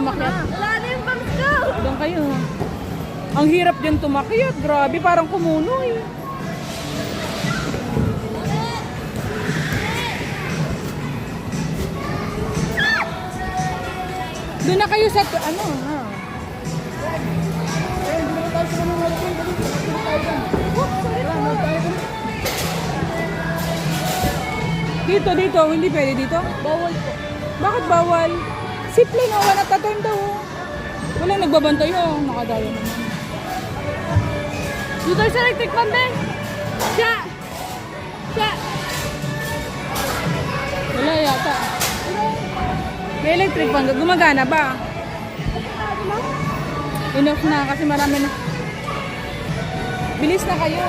na makyat. Wala na yung bangs ko. Doon kayo. Ang hirap dyan tumakyat. Grabe, parang kumuno eh. Doon na kayo sa ano ha. Dito, hindi pwede dito? Bawal po. Bakit bawal? Simple na, wala taturn daw. Walang nagbabantay nakadaya naman. Dito sa electric fan din. Siya. Wala yata. May electric fan, gumagana ba? Enough na kasi marami na. Bilis na kayo.